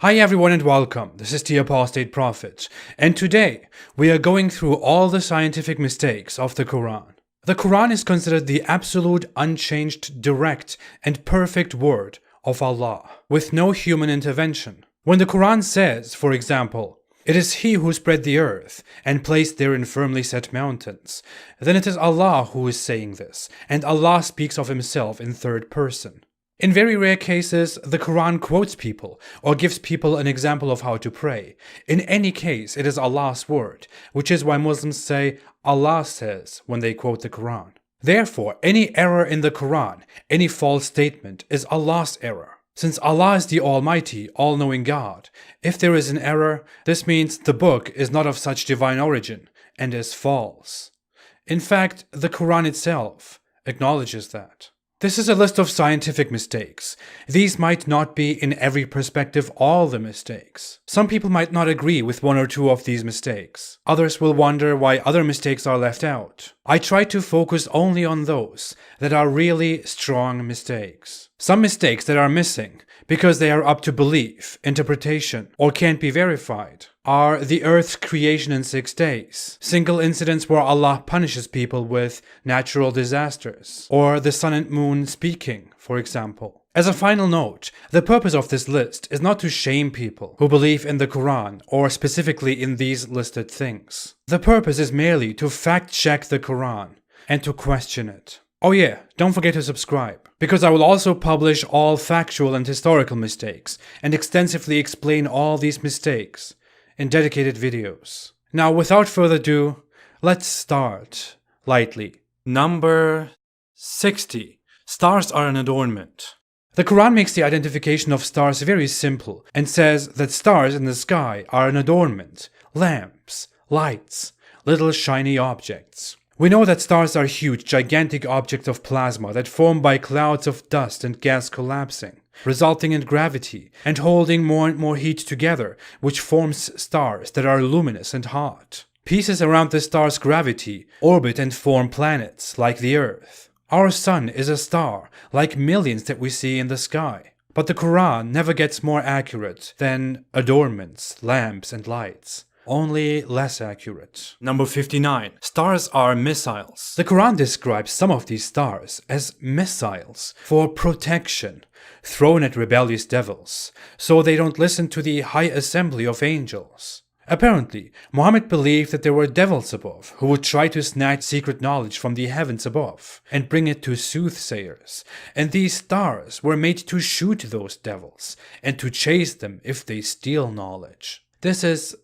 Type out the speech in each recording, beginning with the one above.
Hi everyone and welcome, this is the Apostate Prophet, and today we are going through all the scientific mistakes of the Quran. The Quran is considered the absolute, unchanged, direct, and perfect word of Allah, with no human intervention. When the Quran says, for example, "It is He who spread the earth and placed therein firmly set mountains," then it is Allah who is saying this, and Allah speaks of Himself in third person. In very rare cases, the Quran quotes people or gives people an example of how to pray. In any case, it is Allah's word, which is why Muslims say Allah says when they quote the Quran. Therefore, any error in the Quran, any false statement, is Allah's error. Since Allah is the Almighty, all-knowing God, if there is an error, this means the book is not of such divine origin and is false. In fact, the Quran itself acknowledges that. This is a list of scientific mistakes. These might not be in every perspective all the mistakes. Some people might not agree with one or two of these mistakes. Others will wonder why other mistakes are left out. I try to focus only on those that are really strong mistakes. Some mistakes that are missing, because they are up to belief, interpretation, or can't be verified, are the earth's creation in 6 days, single incidents where Allah punishes people with natural disasters, or the sun and moon speaking, for example. As a final note, the purpose of this list is not to shame people who believe in the Quran or specifically in these listed things. The purpose is merely to fact-check the Quran and to question it. Oh yeah, don't forget to subscribe, because I will also publish all factual and historical mistakes and extensively explain all these mistakes in dedicated videos. Now, without further ado, let's start lightly. Number 60. Stars are an adornment. The Quran makes the identification of stars very simple and says that stars in the sky are an adornment, lamps, lights, little shiny objects. We know that stars are huge, gigantic objects of plasma that form by clouds of dust and gas collapsing, resulting in gravity and holding more and more heat together, which forms stars that are luminous and hot. Pieces around the star's gravity orbit and form planets like the Earth. Our sun is a star, like millions that we see in the sky. But the Quran never gets more accurate than adornments, lamps, and lights. Only less accurate. Number 59. Stars are missiles. The Quran describes some of these stars as missiles for protection, thrown at rebellious devils, so they don't listen to the high assembly of angels. Apparently, Muhammad believed that there were devils above who would try to snatch secret knowledge from the heavens above and bring it to soothsayers, and these stars were made to shoot those devils and to chase them if they steal knowledge. This is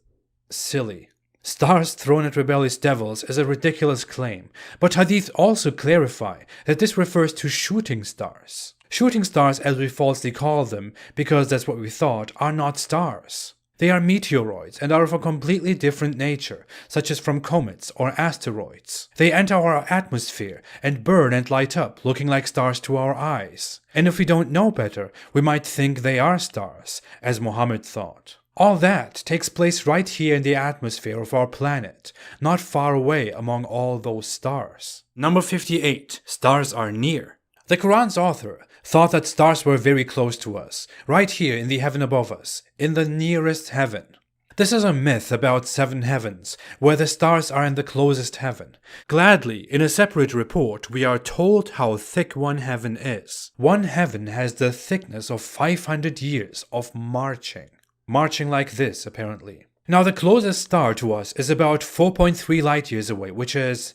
silly. Stars thrown at rebellious devils is a ridiculous claim, but Hadith also clarify that this refers to shooting stars. Shooting stars, as we falsely call them, because that's what we thought, are not stars. They are meteoroids and are of a completely different nature, such as from comets or asteroids. They enter our atmosphere and burn and light up, looking like stars to our eyes. And if we don't know better, we might think they are stars, as Muhammad thought. All that takes place right here in the atmosphere of our planet, not far away among all those stars. Number 58. Stars are near. The Quran's author thought that stars were very close to us, right here in the heaven above us, in the nearest heaven. This is a myth about 7 heavens, where the stars are in the closest heaven. Gladly, in a separate report, we are told how thick one heaven is. One heaven has the thickness of 500 years of marching. Marching like this, apparently. Now, the closest star to us is about 4.3 light years away, which is...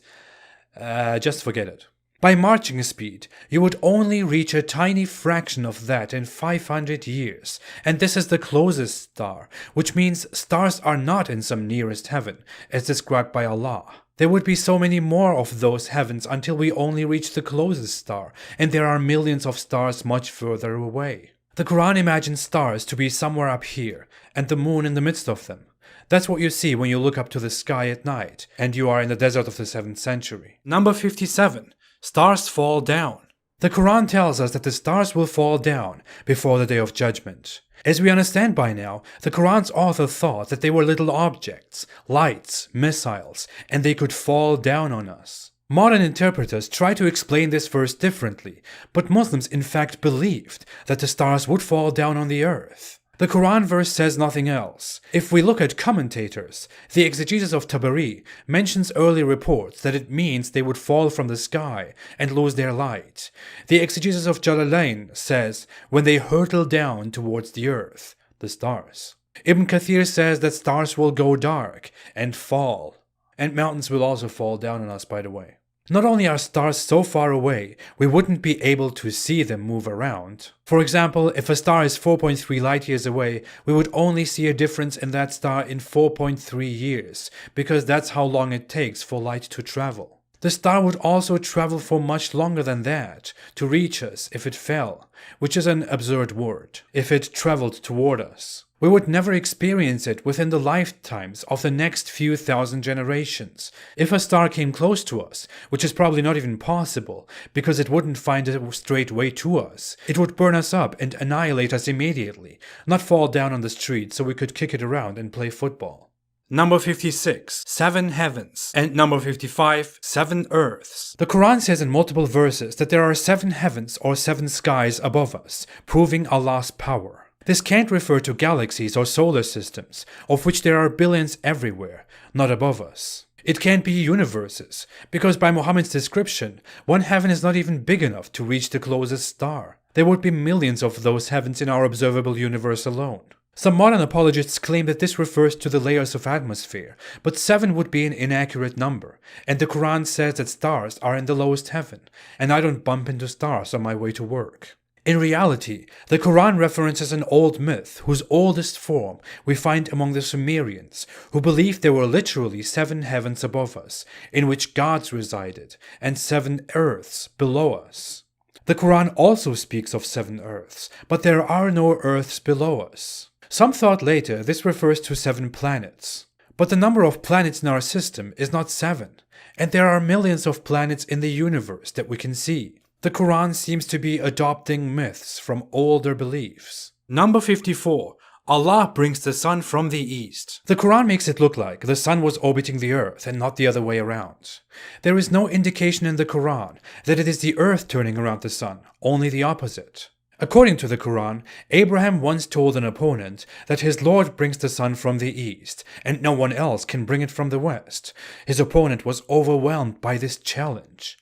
just forget it. By marching speed, you would only reach a tiny fraction of that in 500 years, and this is the closest star, which means stars are not in some nearest heaven, as described by Allah. There would be so many more of those heavens until we only reach the closest star, and there are millions of stars much further away. The Quran imagines stars to be somewhere up here, and the moon in the midst of them. That's what you see when you look up to the sky at night, and you are in the desert of the 7th century. Number 57. Stars fall down. The Quran tells us that the stars will fall down before the Day of Judgment. As we understand by now, the Quran's author thought that they were little objects, lights, missiles, and they could fall down on us. Modern interpreters try to explain this verse differently, but Muslims in fact believed that the stars would fall down on the earth. The Quran verse says nothing else. If we look at commentators, the exegesis of Tabari mentions early reports that it means they would fall from the sky and lose their light. The exegesis of Jalalain says when they hurtle down towards the earth, the stars. Ibn Kathir says that stars will go dark and fall. And mountains will also fall down on us, by the way. Not only are stars so far away, we wouldn't be able to see them move around. For example, if a star is 4.3 light years away, we would only see a difference in that star in 4.3 years, because that's how long it takes for light to travel. The star would also travel for much longer than that to reach us if it fell, which is an absurd word, if it traveled toward us. We would never experience it within the lifetimes of the next few thousand generations. If a star came close to us, which is probably not even possible, because it wouldn't find a straight way to us, it would burn us up and annihilate us immediately, not fall down on the street so we could kick it around and play football. Number 56, 7 heavens, and number 55, 7 earths. The Quran says in multiple verses that there are 7 heavens or 7 skies above us, proving Allah's power. This can't refer to galaxies or solar systems, of which there are billions everywhere, not above us. It can't be universes, because by Muhammad's description, one heaven is not even big enough to reach the closest star. There would be millions of those heavens in our observable universe alone. Some modern apologists claim that this refers to the layers of atmosphere, but 7 would be an inaccurate number, and the Quran says that stars are in the lowest heaven, and I don't bump into stars on my way to work. In reality, the Quran references an old myth whose oldest form we find among the Sumerians, who believed there were literally 7 heavens above us, in which gods resided, and 7 earths below us. The Quran also speaks of 7 earths, but there are no earths below us. Some thought later this refers to 7 planets. But the number of planets in our system is not 7, and there are millions of planets in the universe that we can see. The Quran seems to be adopting myths from older beliefs. Number 54. Allah brings the sun from the east. The Quran makes it look like the sun was orbiting the earth and not the other way around. There is no indication in the Quran that it is the earth turning around the sun, only the opposite. According to the Quran, Abraham once told an opponent that his Lord brings the sun from the east, and no one else can bring it from the west. His opponent was overwhelmed by this challenge.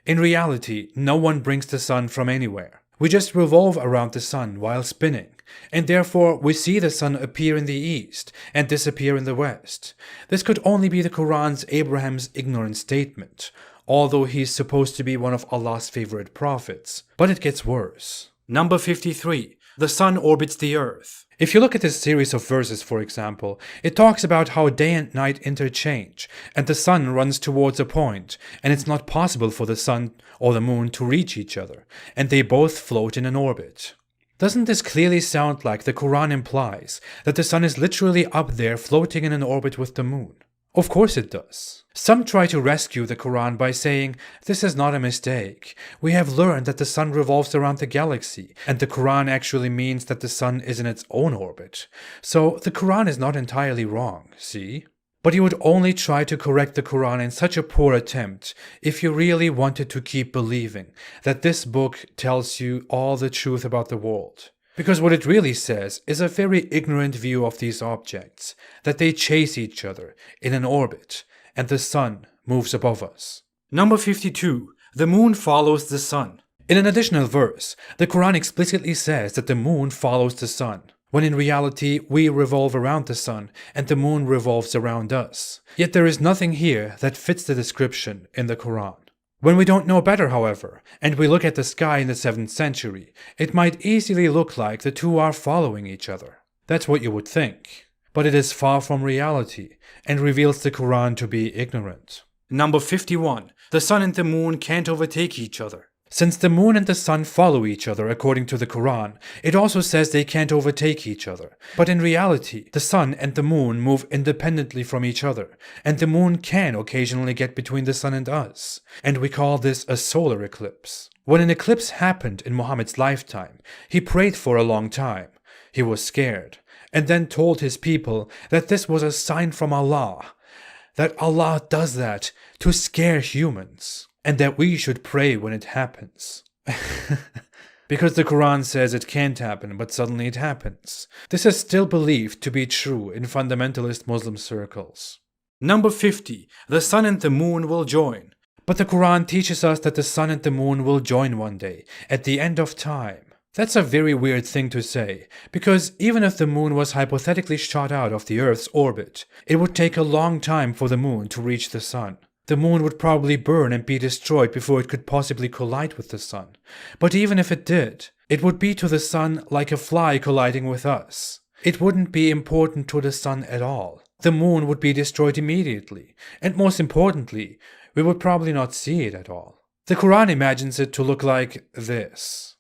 In reality, no one brings the sun from anywhere. We just revolve around the sun while spinning, and therefore we see the sun appear in the east and disappear in the west. This could only be the Quran's Abraham's ignorant statement, although he is supposed to be one of Allah's favorite prophets. But it gets worse. Number 53. The sun orbits the earth. If you look at this series of verses, for example, it talks about how day and night interchange, and the sun runs towards a point, and it's not possible for the sun or the moon to reach each other, and they both float in an orbit. Doesn't this clearly sound like the Quran implies that the sun is literally up there floating in an orbit with the moon? Of course it does. Some try to rescue the Quran by saying, this is not a mistake. We have learned that the sun revolves around the galaxy, and the Quran actually means that the sun is in its own orbit. So the Quran is not entirely wrong, see? But you would only try to correct the Quran in such a poor attempt if you really wanted to keep believing that this book tells you all the truth about the world. Because what it really says is a very ignorant view of these objects, that they chase each other in an orbit, and the sun moves above us. Number 52. The moon follows the sun. In an additional verse, the Quran explicitly says that the moon follows the sun, when in reality we revolve around the sun and the moon revolves around us. Yet there is nothing here that fits the description in the Quran. When we don't know better, however, and we look at the sky in the 7th century, it might easily look like the two are following each other. That's what you would think. But it is far from reality, and reveals the Quran to be ignorant. Number 51. The sun and the moon can't overtake each other. Since the moon and the sun follow each other according to the Quran, it also says they can't overtake each other. But in reality, the sun and the moon move independently from each other, and the moon can occasionally get between the sun and us. And we call this a solar eclipse. When an eclipse happened in Muhammad's lifetime, he prayed for a long time. He was scared, and then told his people that this was a sign from Allah, that Allah does that to scare humans, and that we should pray when it happens. because the Quran says it can't happen, but suddenly it happens. This is still believed to be true in fundamentalist Muslim circles. Number 50. The sun and the moon will join. But the Quran teaches us that the sun and the moon will join one day, at the end of time. That's a very weird thing to say, because even if the moon was hypothetically shot out of the Earth's orbit, it would take a long time for the moon to reach the sun. The moon would probably burn and be destroyed before it could possibly collide with the sun. But even if it did, it would be to the sun like a fly colliding with us. It wouldn't be important to the sun at all. The moon would be destroyed immediately, and most importantly, we would probably not see it at all. The Quran imagines it to look like this,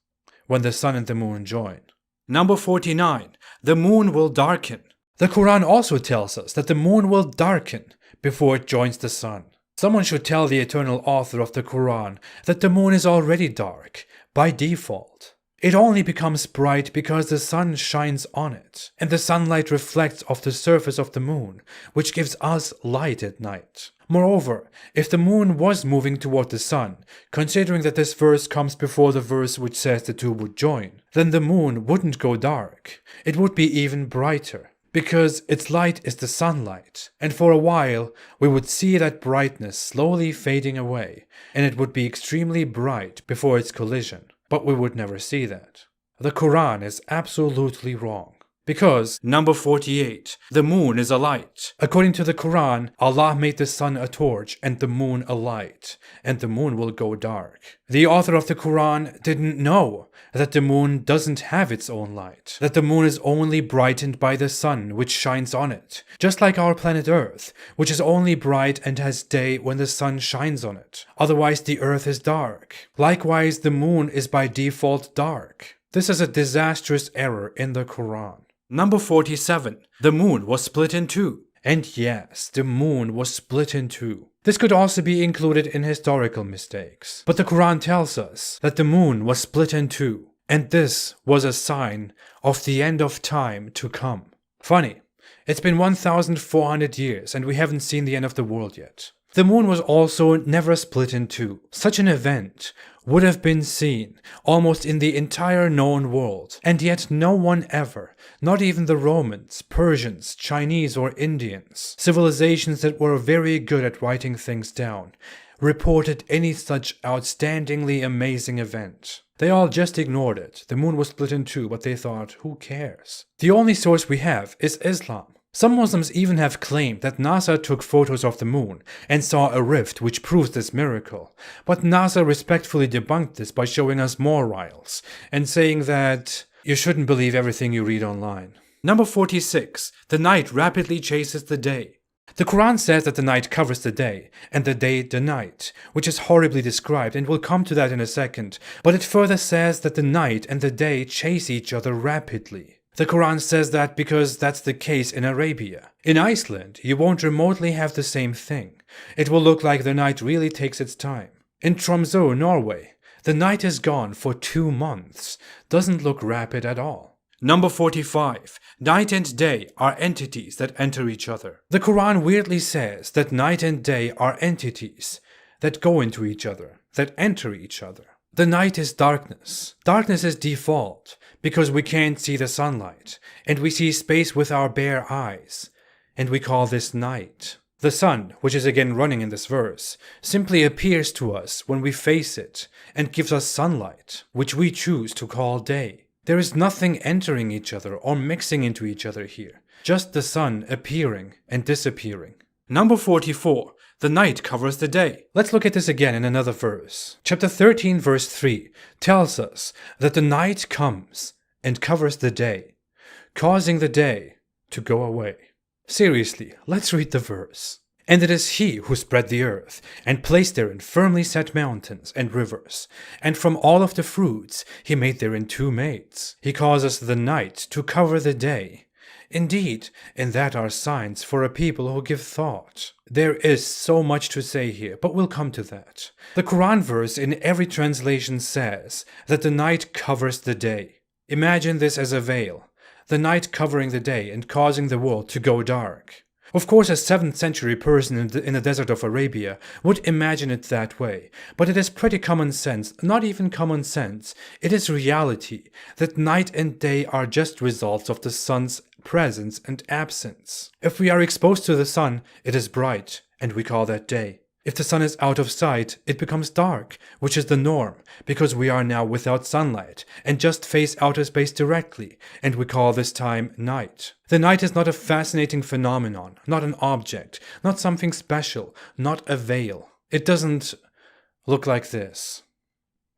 when the sun and the moon join. Number 49. The moon will darken. The Quran also tells us that the moon will darken before it joins the sun. Someone should tell the eternal author of the Quran that the moon is already dark, by default. It only becomes bright because the sun shines on it, and the sunlight reflects off the surface of the moon, which gives us light at night. Moreover, if the moon was moving toward the sun, considering that this verse comes before the verse which says the two would join, then the moon wouldn't go dark. It would be even brighter, because its light is the sunlight, and for a while we would see that brightness slowly fading away, and it would be extremely bright before its collision. But we would never see that. The Quran is absolutely wrong. Because, number 48, the moon is a light. According to the Quran, Allah made the sun a torch and the moon a light, and the moon will go dark. The author of the Quran didn't know that the moon doesn't have its own light, that the moon is only brightened by the sun which shines on it, just like our planet Earth, which is only bright and has day when the sun shines on it. Otherwise the Earth is dark. Likewise, the moon is by default dark. This is a disastrous error in the Quran. Number 47. The moon was split in two. And yes, the moon was split in two. This could also be included in historical mistakes. But the Quran tells us that the moon was split in two, and this was a sign of the end of time to come. Funny, it's been 1,400 years and we haven't seen the end of the world yet. The moon was also never split in two. Such an event would have been seen almost in the entire known world, and yet no one ever, not even the Romans, Persians, Chinese or Indians, civilizations that were very good at writing things down, reported any such outstandingly amazing event. They all just ignored it. The moon was split in two, but they thought, who cares? The only source we have is Islam. Some Muslims even have claimed that NASA took photos of the moon and saw a rift which proves this miracle, but NASA respectfully debunked this by showing us more riles and saying that you shouldn't believe everything you read online. Number 46. The night rapidly chases the day. The Quran says that the night covers the day, and the day the night, which is horribly described, and we'll come to that in a second, but it further says that the night and the day chase each other rapidly. The Quran says that because that's the case in Arabia. In Iceland, you won't remotely have the same thing. It will look like the night really takes its time. In Tromsø, Norway, the night is gone for 2 months. Doesn't look rapid at all. Number 45. Night and day are entities that enter each other. The Quran weirdly says that night and day are entities that go into each other, that enter each other. The night is darkness. Darkness is default, because we can't see the sunlight, and we see space with our bare eyes, and we call this night. The sun, which is again running in this verse, simply appears to us when we face it, and gives us sunlight, which we choose to call day. There is nothing entering each other or mixing into each other here, just the sun appearing and disappearing. Number 44. The night covers the day. Let's look at this again in another verse. Chapter 13 verse 3 tells us that the night comes and covers the day, causing the day to go away. Seriously, let's read the verse. And it is he who spread the earth, and placed therein firmly set mountains and rivers, and from all of the fruits he made therein 2 mates. He causes the night to cover the day. Indeed, in that are signs for a people who give thought. There is so much to say here, but we'll come to that. The Quran verse in every translation says that the night covers the day. Imagine this as a veil, the night covering the day and causing the world to go dark. Of course, a 7th century person in the desert of Arabia would imagine it that way, but it is pretty common sense, not even common sense, it is reality, that night and day are just results of the sun's presence and absence. If we are exposed to the sun, it is bright, and we call that day. If the sun is out of sight, it becomes dark, which is the norm, because we are now without sunlight, and just face outer space directly, and we call this time night. The night is not a fascinating phenomenon, not an object, not something special, not a veil. It doesn't look like this.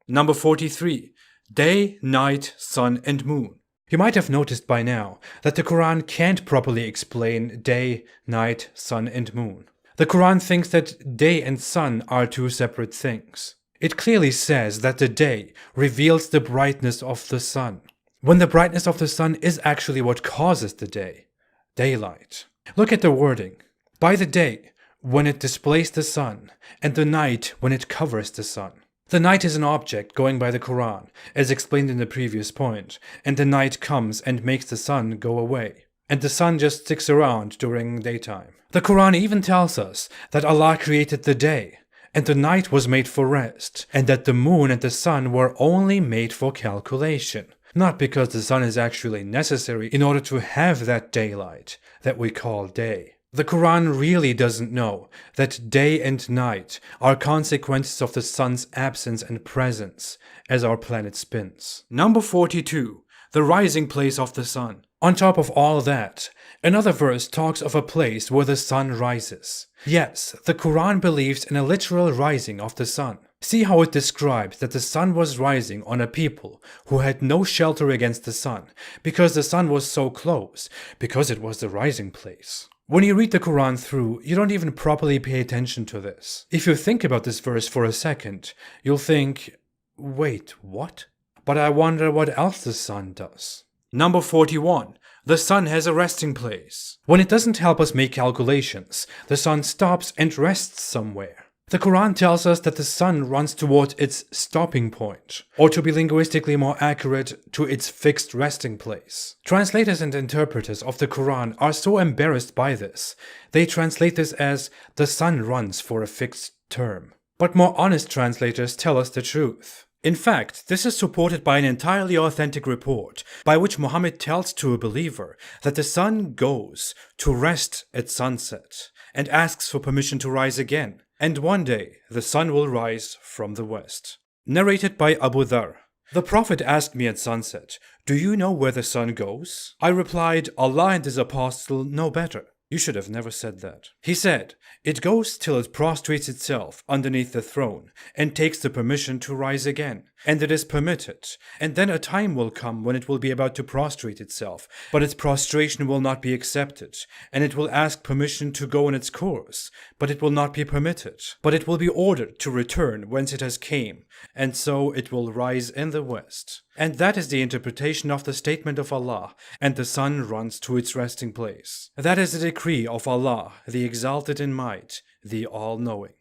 Number 43. Day, night, sun, and moon. You might have noticed by now that the Quran can't properly explain day, night, sun, and moon. The Quran thinks that day and sun are two separate things. It clearly says that the day reveals the brightness of the sun, when the brightness of the sun is actually what causes the day, daylight. Look at the wording. By the day, when it displays the sun, and the night when it covers the sun. The night is an object going by the Quran, as explained in the previous point, and the night comes and makes the sun go away, and the sun just sticks around during daytime. The Quran even tells us that Allah created the day, and the night was made for rest, and that the moon and the sun were only made for calculation, not because the sun is actually necessary in order to have that daylight that we call day. The Quran really doesn't know that day and night are consequences of the sun's absence and presence as our planet spins. Number 42. The rising place of the sun. On top of all that, another verse talks of a place where the sun rises. Yes, the Quran believes in a literal rising of the sun. See how it describes that the sun was rising on a people who had no shelter against the sun, because the sun was so close, because it was the rising place. When you read the Quran through, you don't even properly pay attention to this. If you think about this verse for a second, you'll think, wait, what? But I wonder what else the sun does. Number 41. The sun has a resting place. When it doesn't help us make calculations, the sun stops and rests somewhere. The Quran tells us that the sun runs toward its stopping point, or to be linguistically more accurate, to its fixed resting place. Translators and interpreters of the Quran are so embarrassed by this, they translate this as the sun runs for a fixed term. But more honest translators tell us the truth. In fact, this is supported by an entirely authentic report by which Muhammad tells to a believer that the sun goes to rest at sunset and asks for permission to rise again, and one day the sun will rise from the west. Narrated by Abu Dharr. The Prophet asked me at sunset, "Do you know where the sun goes?" I replied, "Allah and His Apostle know better." You should have never said that. He said, "It goes till it prostrates itself underneath the throne and takes the permission to rise again, and it is permitted, and then a time will come when it will be about to prostrate itself, but its prostration will not be accepted, and it will ask permission to go on its course, but it will not be permitted, but it will be ordered to return whence it has came, and so it will rise in the west." And that is the interpretation of the statement of Allah, and the sun runs to its resting place. That is the decree of Allah, the exalted in might, the all-knowing.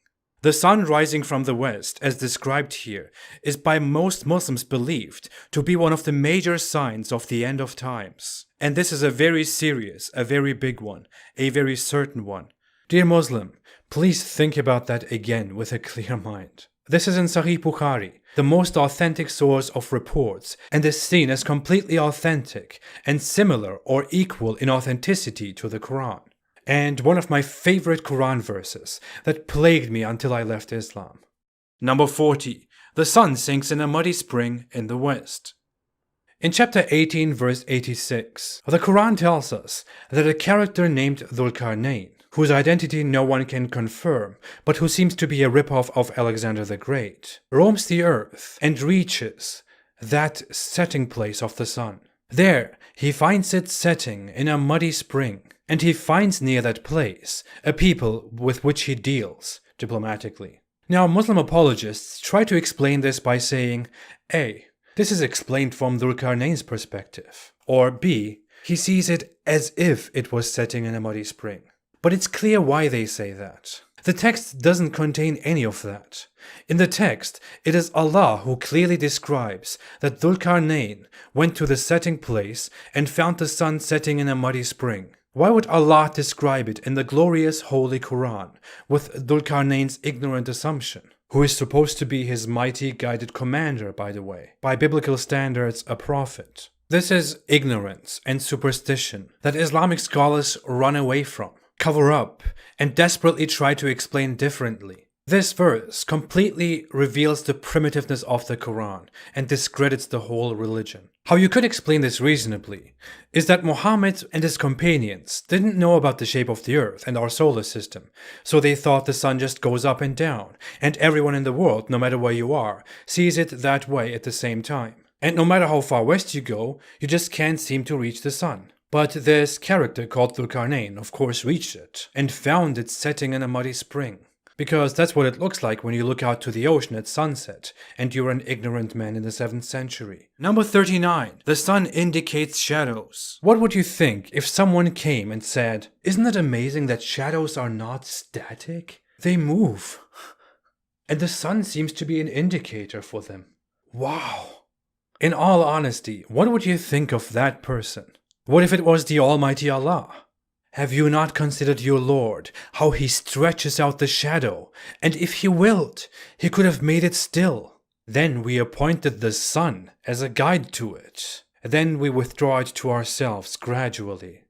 The sun rising from the west, as described here, is by most Muslims believed to be one of the major signs of the end of times. And this is a very serious, a very big one, a very certain one. Dear Muslim, please think about that again with a clear mind. This is in Sahih Bukhari, the most authentic source of reports, and is seen as completely authentic and similar or equal in authenticity to the Quran. And one of my favorite Quran verses that plagued me until I left Islam. Number 40. The sun sinks in a muddy spring in the west. In chapter 18, verse 86, the Quran tells us that a character named Dhul Qarnayn, whose identity no one can confirm, but who seems to be a ripoff of Alexander the Great, roams the earth and reaches that setting place of the sun. There, he finds it setting in a muddy spring, and he finds near that place a people with which he deals diplomatically. Now, Muslim apologists try to explain this by saying, A. This is explained from Dhul Qarnayn's perspective, or B. He sees it as if it was setting in a muddy spring. But it's clear why they say that. The text doesn't contain any of that. In the text, it is Allah who clearly describes that Dhul Qarnayn went to the setting place and found the sun setting in a muddy spring. Why would Allah describe it in the glorious Holy Quran with Dhul-Qarnayn's ignorant assumption? Who is supposed to be his mighty guided commander, by the way, by biblical standards, a prophet. This is ignorance and superstition that Islamic scholars run away from, cover up, and desperately try to explain differently. This verse completely reveals the primitiveness of the Quran and discredits the whole religion. How you could explain this reasonably is that Muhammad and his companions didn't know about the shape of the earth and our solar system, so they thought the sun just goes up and down, and everyone in the world, no matter where you are, sees it that way at the same time. And no matter how far west you go, you just can't seem to reach the sun. But this character called Dhul-Qarnayn of course reached it, and found it setting in a muddy spring. Because that's what it looks like when you look out to the ocean at sunset, and you're an ignorant man in the 7th century. Number 39. The sun indicates shadows. What would you think if someone came and said, "Isn't it amazing that shadows are not static? They move. And the sun seems to be an indicator for them." Wow. In all honesty, what would you think of that person? What if it was the Almighty Allah? Have you not considered your Lord, how he stretches out the shadow, and if he willed, he could have made it still? Then we appointed the sun as a guide to it. Then we withdraw it to ourselves gradually.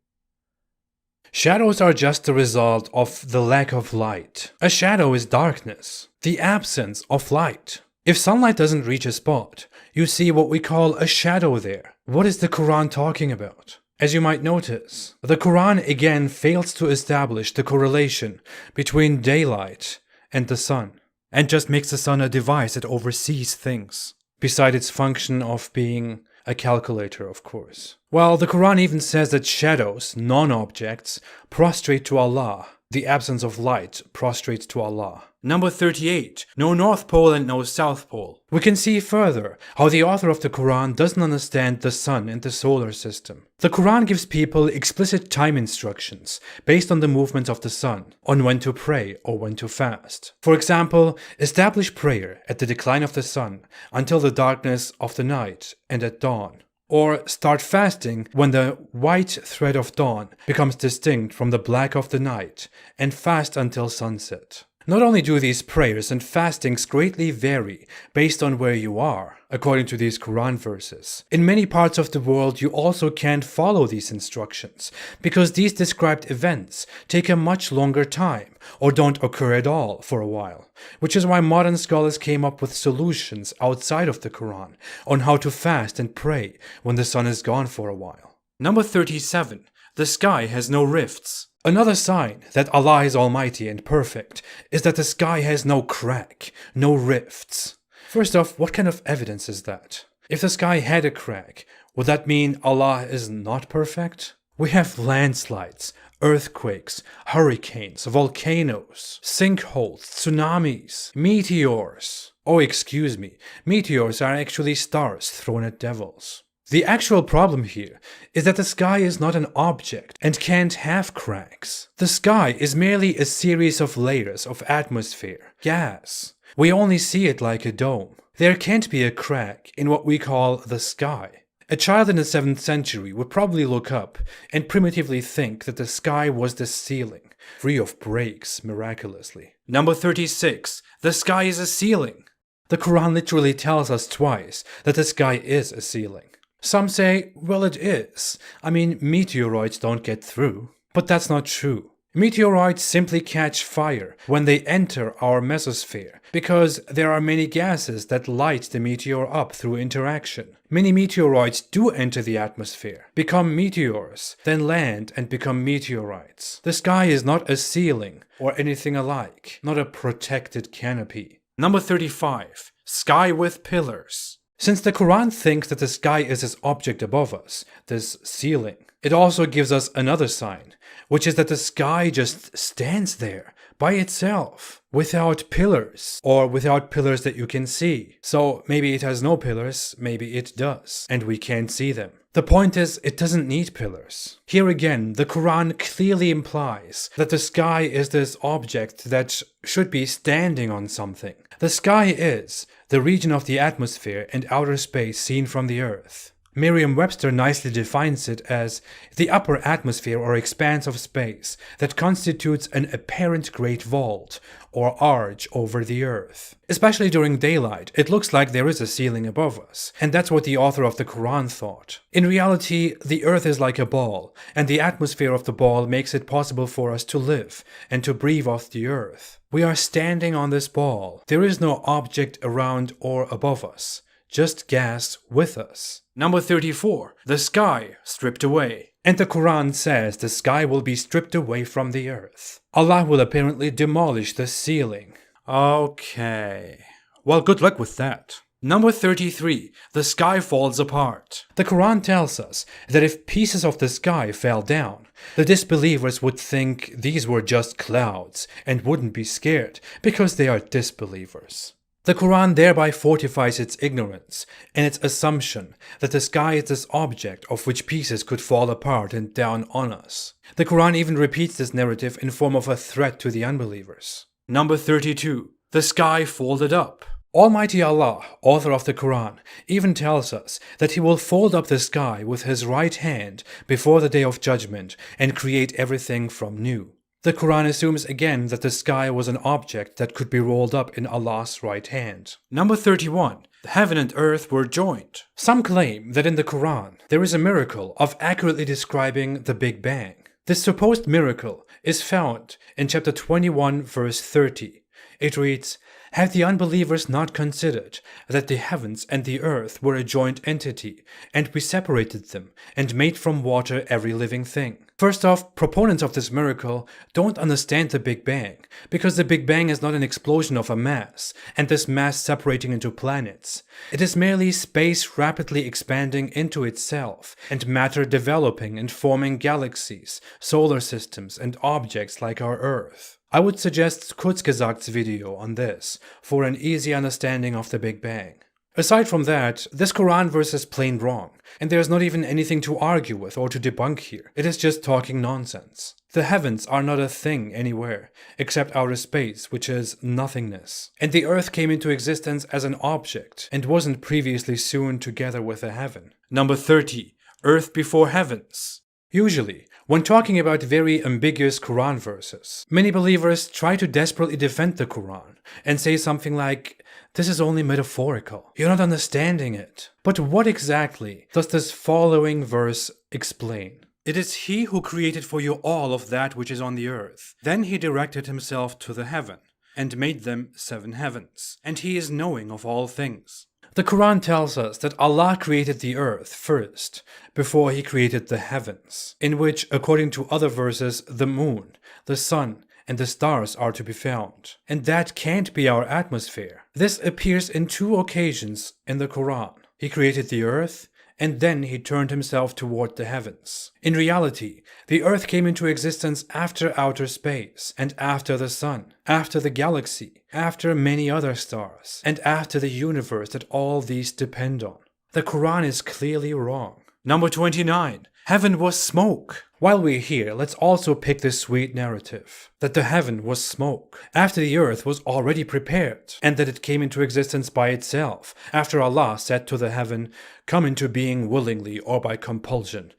Shadows are just the result of the lack of light. A shadow is darkness, the absence of light. If sunlight doesn't reach a spot, you see what we call a shadow there. What is the Quran talking about? As you might notice, the Quran again fails to establish the correlation between daylight and the sun, and just makes the sun a device that oversees things, beside its function of being a calculator, of course. Well, the Quran even says that shadows, non-objects, prostrate to Allah. The absence of light prostrates to Allah. Number 38. No North Pole and no South Pole. We can see further how the author of the Quran doesn't understand the sun and the solar system. The Quran gives people explicit time instructions based on the movements of the sun, on when to pray or when to fast. For example, establish prayer at the decline of the sun until the darkness of the night and at dawn. Or start fasting when the white thread of dawn becomes distinct from the black of the night, and fast until sunset. Not only do these prayers and fastings greatly vary based on where you are, according to these Quran verses, in many parts of the world you also can't follow these instructions, because these described events take a much longer time, or don't occur at all for a while, which is why modern scholars came up with solutions outside of the Quran on how to fast and pray when the sun is gone for a while. Number 37. The sky has no rifts. Another sign that Allah is almighty and perfect is that the sky has no crack, no rifts. First off, what kind of evidence is that? If the sky had a crack, would that mean Allah is not perfect? We have landslides, earthquakes, hurricanes, volcanoes, sinkholes, tsunamis, meteors. Oh, excuse me, meteors are actually stars thrown at devils. The actual problem here is that the sky is not an object and can't have cracks. The sky is merely a series of layers of atmosphere, gas. We only see it like a dome. There can't be a crack in what we call the sky. A child in the 7th century would probably look up and primitively think that the sky was the ceiling, free of breaks miraculously. Number 36. The sky is a ceiling. The Quran literally tells us twice that the sky is a ceiling. Some say, well, it is. I mean, meteoroids don't get through. But that's not true. Meteoroids simply catch fire when they enter our mesosphere, because there are many gases that light the meteor up through interaction. Many meteoroids do enter the atmosphere, become meteors, then land and become meteorites. The sky is not a ceiling or anything alike, not a protected canopy. Number 35. Sky with pillars. Since the Quran thinks that the sky is this object above us, this ceiling, it also gives us another sign, which is that the sky just stands there by itself, without pillars, or without pillars that you can see. So maybe it has no pillars, maybe it does, and we can't see them. The point is, it doesn't need pillars. Here again, the Quran clearly implies that the sky is this object that should be standing on something. The sky is the region of the atmosphere and outer space seen from the earth. Merriam-Webster nicely defines it as the upper atmosphere or expanse of space that constitutes an apparent great vault or arch over the earth. Especially during daylight, it looks like there is a ceiling above us, and that's what the author of the Quran thought. In reality, the earth is like a ball, and the atmosphere of the ball makes it possible for us to live and to breathe off the earth. We are standing on this ball. There is no object around or above us, just gas with us. Number 34. The sky stripped away. And the Quran says the sky will be stripped away from the earth. Allah will apparently demolish the ceiling. Okay. Well, good luck with that. Number 33. The sky falls apart. The Quran tells us that if pieces of the sky fell down, the disbelievers would think these were just clouds and wouldn't be scared because they are disbelievers. The Quran thereby fortifies its ignorance and its assumption that the sky is this object of which pieces could fall apart and down on us. The Quran even repeats this narrative in form of a threat to the unbelievers. Number 32. The sky folded up. Almighty Allah, author of the Quran, even tells us that He will fold up the sky with His right hand before the Day of Judgment and create everything from new. The Quran assumes again that the sky was an object that could be rolled up in Allah's right hand. Number 31. The heaven and earth were joined. Some claim that in the Quran there is a miracle of accurately describing the Big Bang. This supposed miracle is found in chapter 21 verse 30. It reads, "Have the unbelievers not considered that the heavens and the earth were a joint entity, and we separated them and made from water every living thing?" First off, proponents of this miracle don't understand the Big Bang, because the Big Bang is not an explosion of a mass, and this mass separating into planets. It is merely space rapidly expanding into itself, and matter developing and forming galaxies, solar systems, and objects like our Earth. I would suggest Kurzgesagt's video on this for an easy understanding of the Big Bang. Aside from that, this Quran verse is plain wrong, and there is not even anything to argue with or to debunk here. It is just talking nonsense. The heavens are not a thing anywhere, except outer space, which is nothingness. And the earth came into existence as an object, and wasn't previously sewn together with the heaven. Number 30. Earth before heavens. Usually, when talking about very ambiguous Quran verses, many believers try to desperately defend the Quran and say something like, "This is only metaphorical. You're not understanding it." But what exactly does this following verse explain? "It is He who created for you all of that which is on the earth. Then He directed Himself to the heaven, and made them 7 heavens, and He is knowing of all things." The Quran tells us that Allah created the earth first, before He created the heavens, in which, according to other verses, the moon, the sun, and the stars are to be found. And that can't be our atmosphere. This appears in 2 occasions in the Quran. He created the earth, and then He turned Himself toward the heavens. In reality, the earth came into existence after outer space, and after the sun, after the galaxy, after many other stars, and after the universe that all these depend on. The Quran is clearly wrong. Number 29. Heaven was smoke. While we're here, let's also pick this sweet narrative that the heaven was smoke after the earth was already prepared, and that it came into existence by itself after Allah said to the heaven, "Come into being willingly or by compulsion,"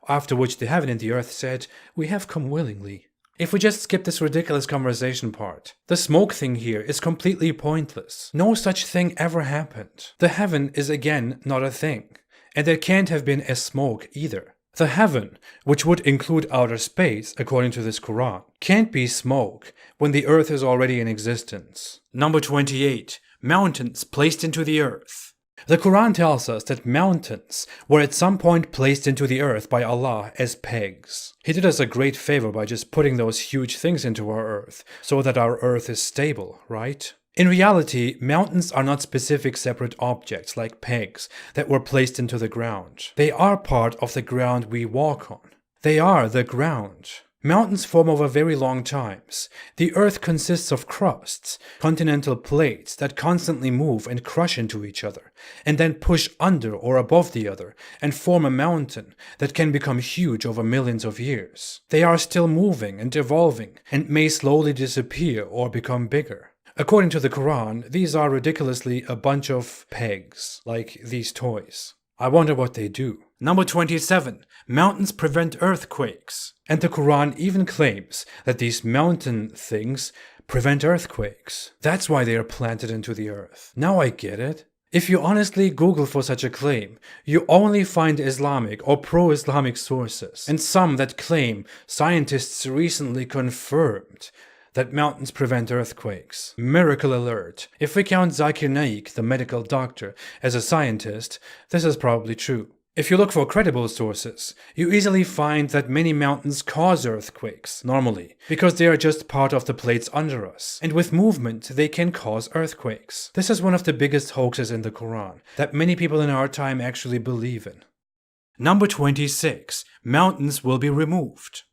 after which the heaven and the earth said, "We have come willingly." If we just skip this ridiculous conversation part, the smoke thing here is completely pointless. No such thing ever happened. The heaven is again not a thing, and there can't have been a smoke either. The heaven, which would include outer space according to this Quran, can't be smoke when the earth is already in existence. Number 28. Mountains placed into the earth. The Quran tells us that mountains were at some point placed into the earth by Allah as pegs. He did us a great favor by just putting those huge things into our earth, so that our earth is stable, right? In reality, mountains are not specific separate objects like pegs that were placed into the ground. They are part of the ground we walk on. They are the ground. Mountains form over very long times. The earth consists of crusts, continental plates that constantly move and crush into each other, and then push under or above the other, and form a mountain that can become huge over millions of years. They are still moving and evolving, and may slowly disappear or become bigger. According to the Quran, these are ridiculously a bunch of pegs, like these toys. I wonder what they do. Number 27. Mountains prevent earthquakes. And the Quran even claims that these mountain things prevent earthquakes. That's why they are planted into the earth. Now I get it. If you honestly Google for such a claim, you only find Islamic or pro-Islamic sources, and some that claim scientists recently confirmed that mountains prevent earthquakes. Miracle alert. If we count Zakir Naik, the medical doctor, as a scientist, this is probably true. If you look for credible sources, you easily find that many mountains cause earthquakes, normally, because they are just part of the plates under us, and with movement they can cause earthquakes. This is one of the biggest hoaxes in the Quran, that many people in our time actually believe in. Number 26. Mountains will be removed.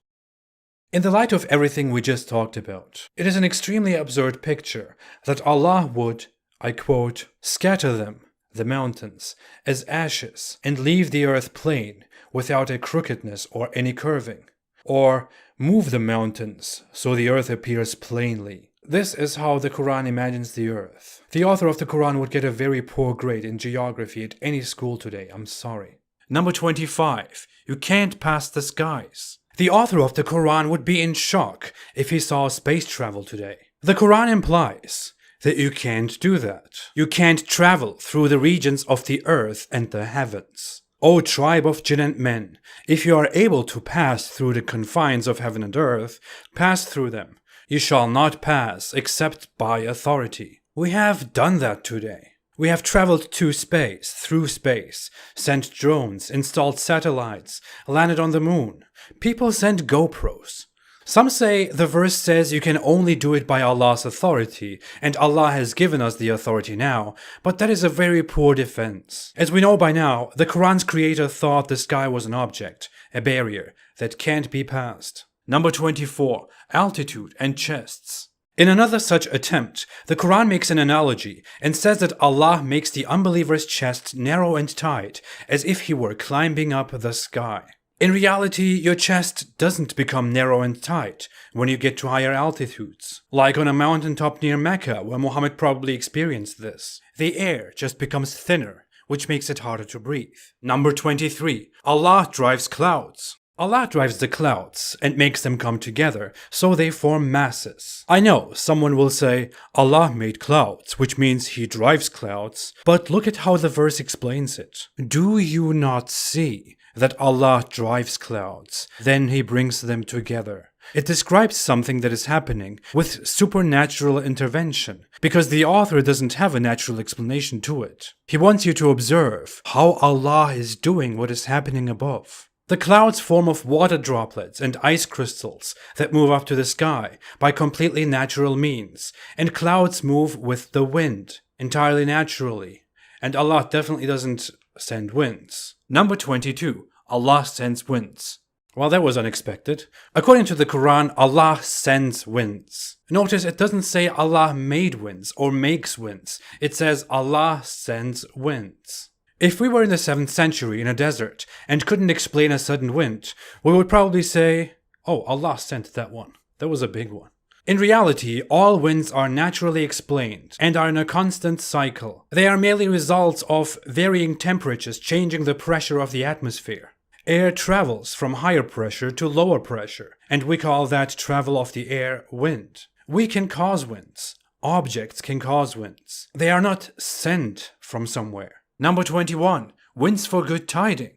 In the light of everything we just talked about, it is an extremely absurd picture that Allah would, I quote, scatter them, the mountains, as ashes, and leave the earth plain, without a crookedness or any curving, or move the mountains so the earth appears plainly. This is how the Quran imagines the earth. The author of the Quran would get a very poor grade in geography at any school today, I'm sorry. Number 25. You can't pass the skies. The author of the Quran would be in shock if he saw space travel today. The Quran implies that you can't do that. You can't travel through the regions of the earth and the heavens. O tribe of jinn and men, if you are able to pass through the confines of heaven and earth, pass through them. You shall not pass except by authority. We have done that today. We have traveled to space, through space, sent drones, installed satellites, landed on the moon. People send GoPros. Some say the verse says you can only do it by Allah's authority, and Allah has given us the authority now, but that is a very poor defense. As we know by now, the Quran's creator thought the sky was an object, a barrier, that can't be passed. Number 24. Altitude and chests. In another such attempt, the Quran makes an analogy and says that Allah makes the unbeliever's chest narrow and tight, as if he were climbing up the sky. In reality, your chest doesn't become narrow and tight when you get to higher altitudes. Like on a mountaintop near Mecca, where Muhammad probably experienced this. The air just becomes thinner, which makes it harder to breathe. Number 23. Allah drives clouds. Allah drives the clouds and makes them come together, so they form masses. I know someone will say, Allah made clouds, which means he drives clouds, but look at how the verse explains it. Do you not see that Allah drives clouds, then he brings them together? It describes something that is happening with supernatural intervention, because the author doesn't have a natural explanation to it. He wants you to observe how Allah is doing what is happening above. The clouds form of water droplets and ice crystals that move up to the sky by completely natural means, and clouds move with the wind, entirely naturally, and Allah definitely doesn't send winds. Number 22. Allah sends winds. Well, that was unexpected. According to the Quran, Allah sends winds. Notice it doesn't say Allah made winds or makes winds. It says Allah sends winds. If we were in the 7th century in a desert and couldn't explain a sudden wind, we would probably say, oh, Allah sent that one. That was a big one. In reality, all winds are naturally explained and are in a constant cycle. They are merely results of varying temperatures changing the pressure of the atmosphere. Air travels from higher pressure to lower pressure, and we call that travel of the air wind. We can cause winds. Objects can cause winds. They are not sent from somewhere. Number 21. Winds for good tiding.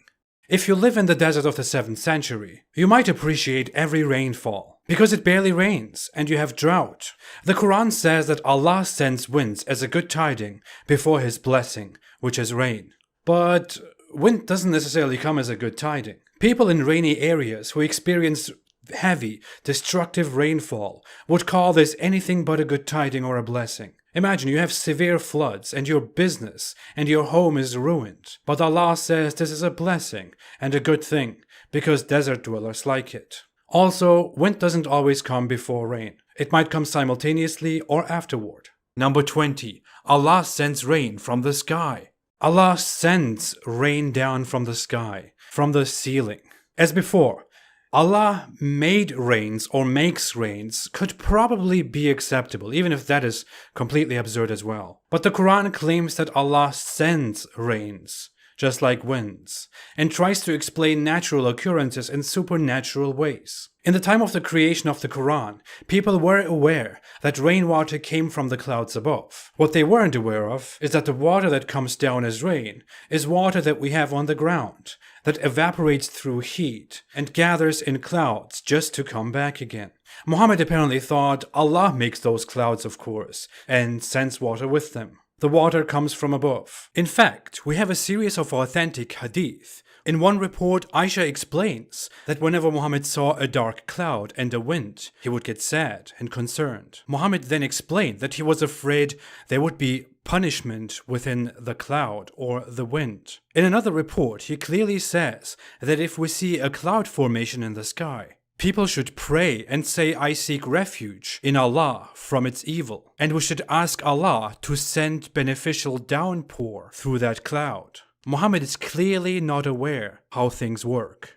If you live in the desert of the 7th century, you might appreciate every rainfall, because it barely rains and you have drought. The Quran says that Allah sends winds as a good tiding before his blessing, which is rain. But wind doesn't necessarily come as a good tiding. People in rainy areas who experience heavy, destructive rainfall would call this anything but a good tiding or a blessing. Imagine you have severe floods and your business and your home is ruined. But Allah says this is a blessing and a good thing because desert dwellers like it. Also, wind doesn't always come before rain. It might come simultaneously or afterward. Number 20. Allah sends rain from the sky. Allah sends rain down from the sky, from the ceiling. As before, Allah made rains or makes rains could probably be acceptable, even if that is completely absurd as well. But the Quran claims that Allah sends rains just like winds, and tries to explain natural occurrences in supernatural ways. In the time of the creation of the Quran, people were aware that rainwater came from the clouds above. What they weren't aware of is that the water that comes down as rain is water that we have on the ground, that evaporates through heat and gathers in clouds just to come back again. Muhammad apparently thought Allah makes those clouds, of course, and sends water with them. The water comes from above. In fact, we have a series of authentic hadith. In one report, Aisha explains that whenever Muhammad saw a dark cloud and a wind, he would get sad and concerned. Muhammad then explained that he was afraid there would be punishment within the cloud or the wind. In another report, he clearly says that if we see a cloud formation in the sky, people should pray and say, "I seek refuge in Allah from its evil," and we should ask Allah to send beneficial downpour through that cloud. Muhammad is clearly not aware how things work.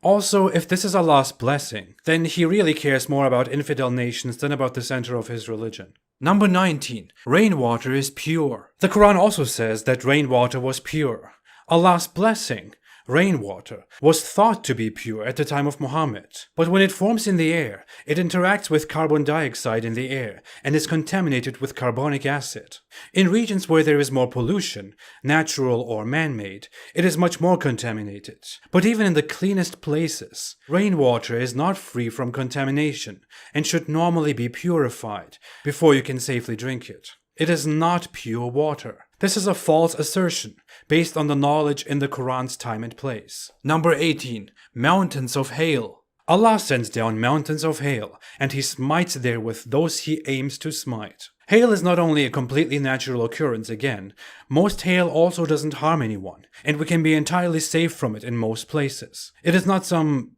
Also, if this is Allah's blessing, then he really cares more about infidel nations than about the center of his religion. Number 19. Rainwater is pure. The Quran also says that rainwater was pure. Allah's blessing, rainwater, was thought to be pure at the time of Muhammad, but when it forms in the air, it interacts with carbon dioxide in the air and is contaminated with carbonic acid. In regions where there is more pollution, natural or man-made, it is much more contaminated. But even in the cleanest places, rainwater is not free from contamination and should normally be purified before you can safely drink it. It is not pure water. This is a false assertion based on the knowledge in the Quran's time and place. Number 18. Mountains of hail. Allah sends down mountains of hail, and He smites therewith those He aims to smite. Hail is not only a completely natural occurrence again, most hail also doesn't harm anyone, and we can be entirely safe from it in most places. It is not some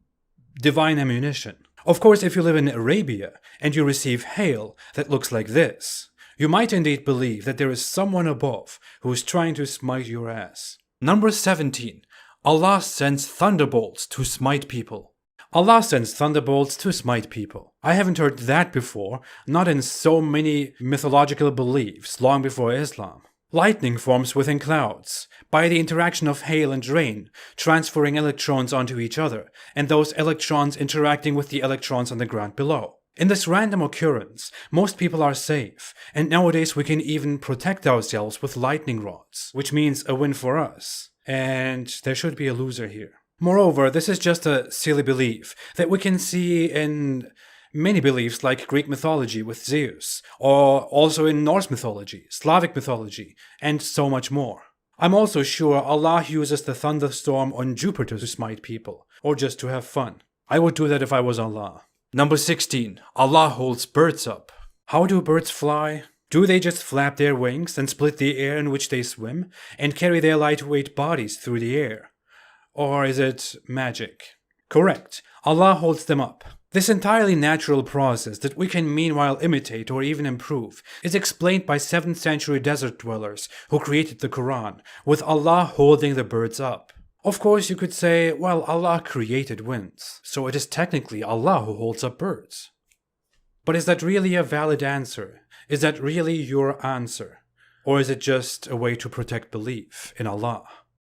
divine ammunition. Of course, if you live in Arabia and you receive hail that looks like this, you might indeed believe that there is someone above who is trying to smite your ass. Number 17. Allah sends thunderbolts to smite people. Allah sends thunderbolts to smite people. I haven't heard that before, not in so many mythological beliefs long before Islam. Lightning forms within clouds, by the interaction of hail and rain, transferring electrons onto each other, and those electrons interacting with the electrons on the ground below. In this random occurrence, most people are safe, and nowadays we can even protect ourselves with lightning rods, which means a win for us. And there should be a loser here. Moreover, this is just a silly belief that we can see in many beliefs like Greek mythology with Zeus, or also in Norse mythology, Slavic mythology, and so much more. I'm also sure Allah uses the thunderstorm on Jupiter to smite people, or just to have fun. I would do that if I was Allah. Number 16. Allah holds birds up. How do birds fly? Do they just flap their wings and split the air in which they swim and carry their lightweight bodies through the air? Or is it magic? Correct. Allah holds them up. This entirely natural process that we can meanwhile imitate or even improve is explained by 7th century desert dwellers who created the Quran, with Allah holding the birds up. Of course, you could say, well, Allah created winds, so it is technically Allah who holds up birds. But is that really a valid answer? Is that really your answer? Or is it just a way to protect belief in Allah?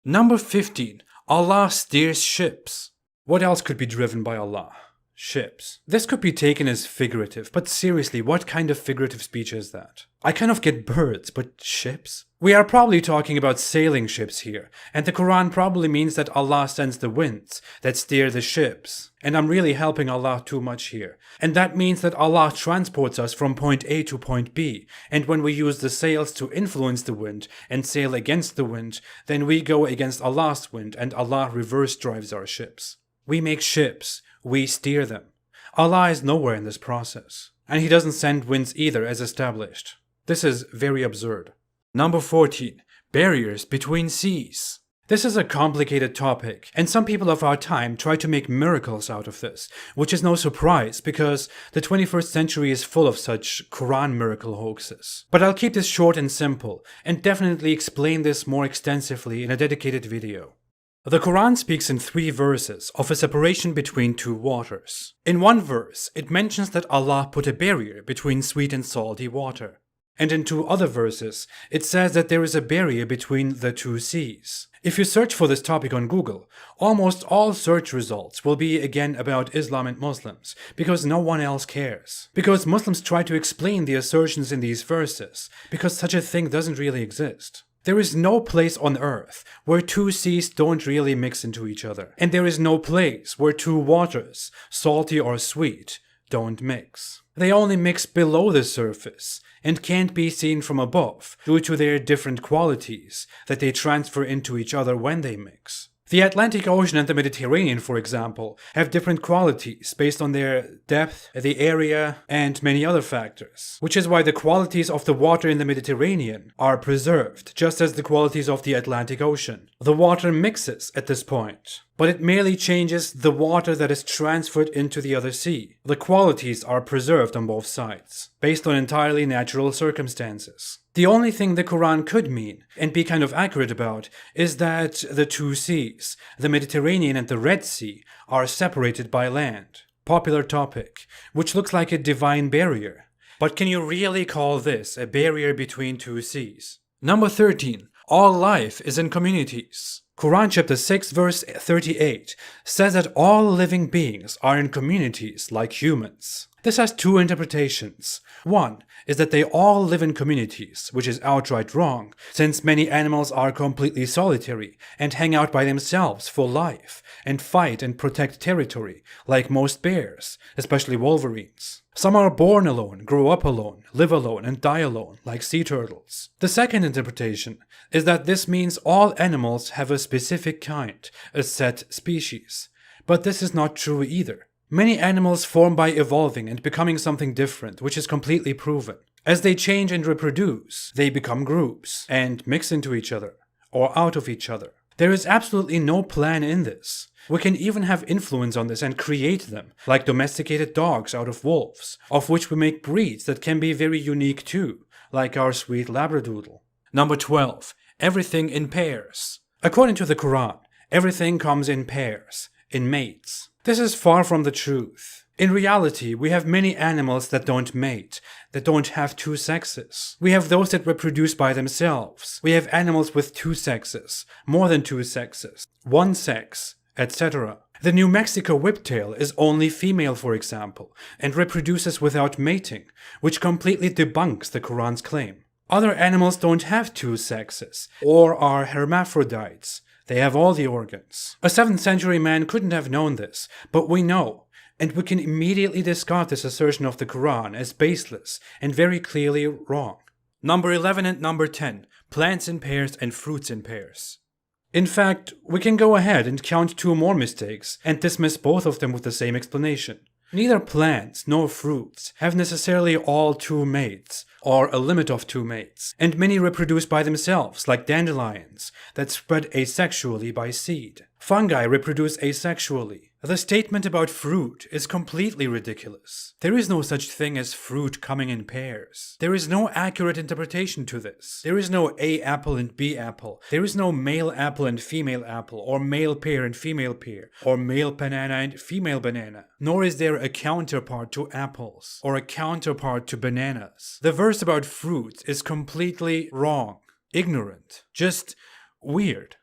Number 15. Allah steers ships. What else could be driven by Allah? Ships. This could be taken as figurative, but seriously, what kind of figurative speech is that? I kind of get birds, but ships? We are probably talking about sailing ships here, and the Quran probably means that Allah sends the winds that steer the ships. And I'm really helping Allah too much here. And that means that Allah transports us from point A to point B, and when we use the sails to influence the wind and sail against the wind, then we go against Allah's wind and Allah reverse drives our ships. We make ships. We steer them. Allah is nowhere in this process. And He doesn't send winds either, as established. This is very absurd. Number 14. Barriers between seas. This is a complicated topic, and some people of our time try to make miracles out of this, which is no surprise because the 21st century is full of such Quran miracle hoaxes. But I'll keep this short and simple, and definitely explain this more extensively in a dedicated video. The Quran speaks in 3 verses of a separation between 2 waters. In one verse, it mentions that Allah put a barrier between sweet and salty water. And in two other verses, it says that there is a barrier between the two seas. If you search for this topic on Google, almost all search results will be again about Islam and Muslims, because no one else cares. Because Muslims try to explain the assertions in these verses, because such a thing doesn't really exist. There is no place on earth where two seas don't really mix into each other. And there is no place where two waters, salty or sweet, don't mix. They only mix below the surface and can't be seen from above due to their different qualities that they transfer into each other when they mix. The Atlantic Ocean and the Mediterranean, for example, have different qualities based on their depth, the area, and many other factors, which is why the qualities of the water in the Mediterranean are preserved, just as the qualities of the Atlantic Ocean. The water mixes at this point, but it merely changes the water that is transferred into the other sea. The qualities are preserved on both sides, based on entirely natural circumstances. The only thing the Quran could mean, and be kind of accurate about, is that the two seas, the Mediterranean and the Red Sea, are separated by land. Popular topic, which looks like a divine barrier. But can you really call this a barrier between two seas? Number 13. All life is in communities. Quran chapter 6 verse 38 says that all living beings are in communities like humans. This has two interpretations. One is that they all live in communities, which is outright wrong, since many animals are completely solitary and hang out by themselves for life and fight and protect territory, like most bears, especially wolverines. Some are born alone, grow up alone, live alone, and die alone, like sea turtles. The second interpretation is that this means all animals have a specific kind, a set species. But this is not true either. Many animals form by evolving and becoming something different, which is completely proven. As they change and reproduce, they become groups and mix into each other, or out of each other. There is absolutely no plan in this. We can even have influence on this and create them, like domesticated dogs out of wolves, of which we make breeds that can be very unique too, like our sweet Labradoodle. Number 12. Everything in pairs. According to the Quran, everything comes in pairs, in mates. This is far from the truth. In reality, we have many animals that don't mate, that don't have two sexes. We have those that reproduce by themselves. We have animals with two sexes, more than two sexes, one sex, etc. The New Mexico whiptail is only female, for example, and reproduces without mating, which completely debunks the Quran's claim. Other animals don't have two sexes, or are hermaphrodites. They have all the organs. A 7th century man couldn't have known this, but we know, and we can immediately discard this assertion of the Quran as baseless and very clearly wrong. Number 11 and number 10, plants in pairs and fruits in pairs. In fact, we can go ahead and count two more mistakes and dismiss both of them with the same explanation. Neither plants nor fruits have necessarily all two mates, or a limit of two mates, and many reproduce by themselves, like dandelions, that spread asexually by seed. Fungi reproduce asexually. The statement about fruit is completely ridiculous. There is no such thing as fruit coming in pairs. There is no accurate interpretation to this. There is no A apple and B apple. There is no male apple and female apple, or male pear and female pear, or male banana and female banana. Nor is there a counterpart to apples, or a counterpart to bananas. The verse about fruit is completely wrong, ignorant, just weird.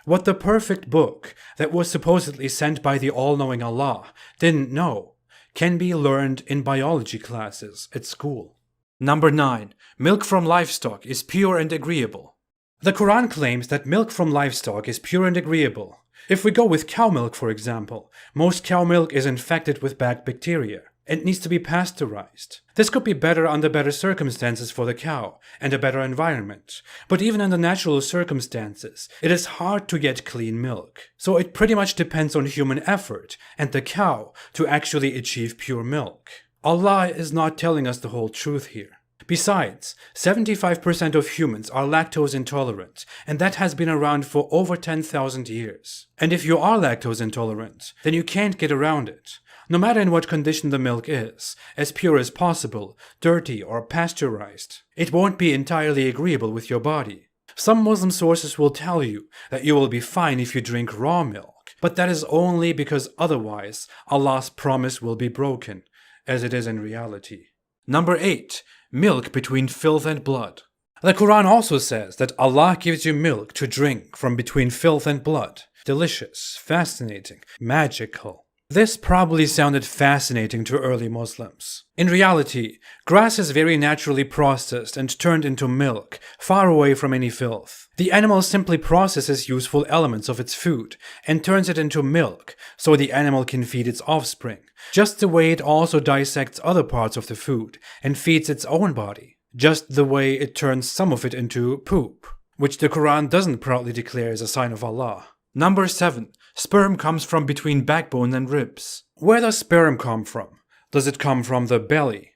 What the perfect book that was supposedly sent by the all-knowing Allah didn't know can be learned in biology classes at school. Number 9. Milk from livestock is pure and agreeable. The Quran claims that milk from livestock is pure and agreeable. If we go with cow milk, for example, most cow milk is infected with bad bacteria and needs to be pasteurized. This could be better under better circumstances for the cow and a better environment. But even under natural circumstances, it is hard to get clean milk. So it pretty much depends on human effort and the cow to actually achieve pure milk. Allah is not telling us the whole truth here. Besides, 75% of humans are lactose intolerant, and that has been around for over 10,000 years. And if you are lactose intolerant, then you can't get around it. No matter in what condition the milk is, as pure as possible, dirty or pasteurized, it won't be entirely agreeable with your body. Some Muslim sources will tell you that you will be fine if you drink raw milk, but that is only because otherwise Allah's promise will be broken, as it is in reality. Number 8. Milk between filth and blood. The Quran also says that Allah gives you milk to drink from between filth and blood. Delicious, fascinating, magical. This probably sounded fascinating to early Muslims. In reality, grass is very naturally processed and turned into milk, far away from any filth. The animal simply processes useful elements of its food and turns it into milk so the animal can feed its offspring, just the way it also dissects other parts of the food and feeds its own body, just the way it turns some of it into poop, which the Quran doesn't proudly declare as a sign of Allah. Number 7. Sperm comes from between backbone and ribs. Where does sperm come from? Does it come from the belly,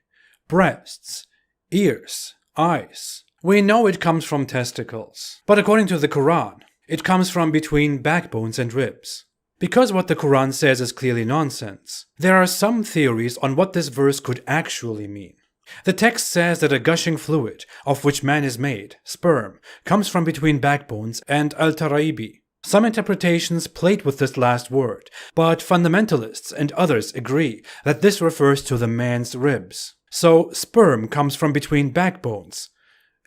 breasts, ears, eyes? We know it comes from testicles. But according to the Quran, it comes from between backbones and ribs. Because what the Quran says is clearly nonsense, there are some theories on what this verse could actually mean. The text says that a gushing fluid, of which man is made, sperm, comes from between backbones and al-taraibi. Some interpretations played with this last word, but fundamentalists and others agree that this refers to the man's ribs. So sperm comes from between backbones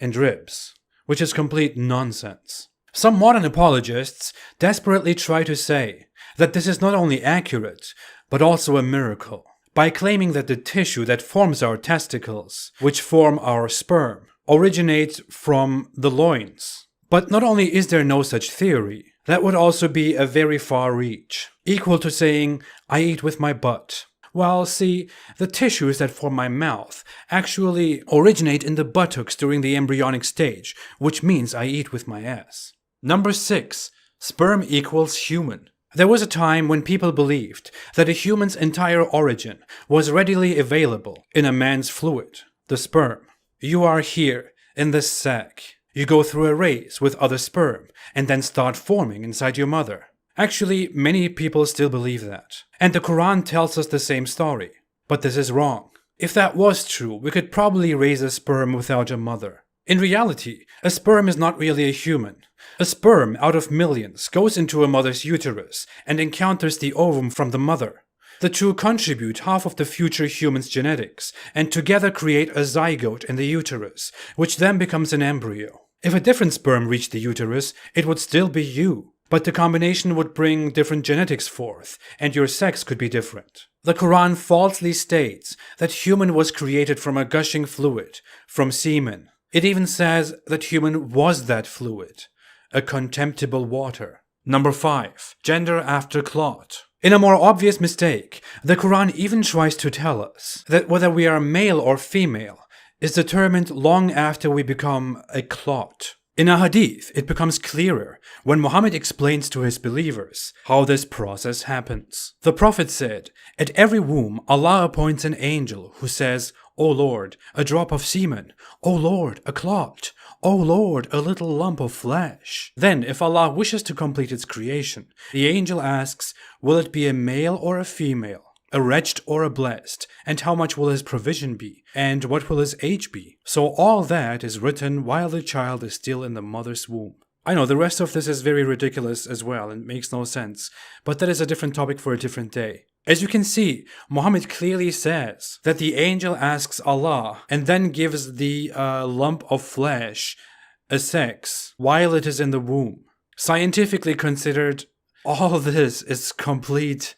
and ribs, which is complete nonsense. Some modern apologists desperately try to say that this is not only accurate, but also a miracle, by claiming that the tissue that forms our testicles, which form our sperm, originates from the loins. But not only is there no such theory, that would also be a very far reach, equal to saying, I eat with my butt. Well, see, the tissues that form my mouth actually originate in the buttocks during the embryonic stage, which means I eat with my ass. Number 6. Sperm equals human. There was a time when people believed that a human's entire origin was readily available in a man's fluid, the sperm. You are here, in this sac. You go through a race with other sperm and then start forming inside your mother. Actually, many people still believe that. And the Quran tells us the same story. But this is wrong. If that was true, we could probably raise a sperm without a mother. In reality, a sperm is not really a human. A sperm out of millions goes into a mother's uterus and encounters the ovum from the mother. The two contribute half of the future human's genetics and together create a zygote in the uterus, which then becomes an embryo. If a different sperm reached the uterus, it would still be you, but the combination would bring different genetics forth, and your sex could be different. The Quran falsely states that human was created from a gushing fluid, from semen. It even says that human was that fluid, a contemptible water. Number 5. Gender after clot. In a more obvious mistake, the Quran even tries to tell us that whether we are male or female is determined long after we become a clot. In a hadith, it becomes clearer when Muhammad explains to his believers how this process happens. The Prophet said, "At every womb, Allah appoints an angel who says, 'O Lord, a drop of semen. O Lord, a clot. O Lord, a little lump of flesh.' Then, if Allah wishes to complete its creation, the angel asks, 'Will it be a male or a female? A wretched or a blessed? And how much will his provision be? And what will his age be?' So all that is written while the child is still in the mother's womb." I know the rest of this is very ridiculous as well and makes no sense, but that is a different topic for a different day. As you can see, Muhammad clearly says that the angel asks Allah and then gives the lump of flesh a sex while it is in the womb. Scientifically considered, all this is complete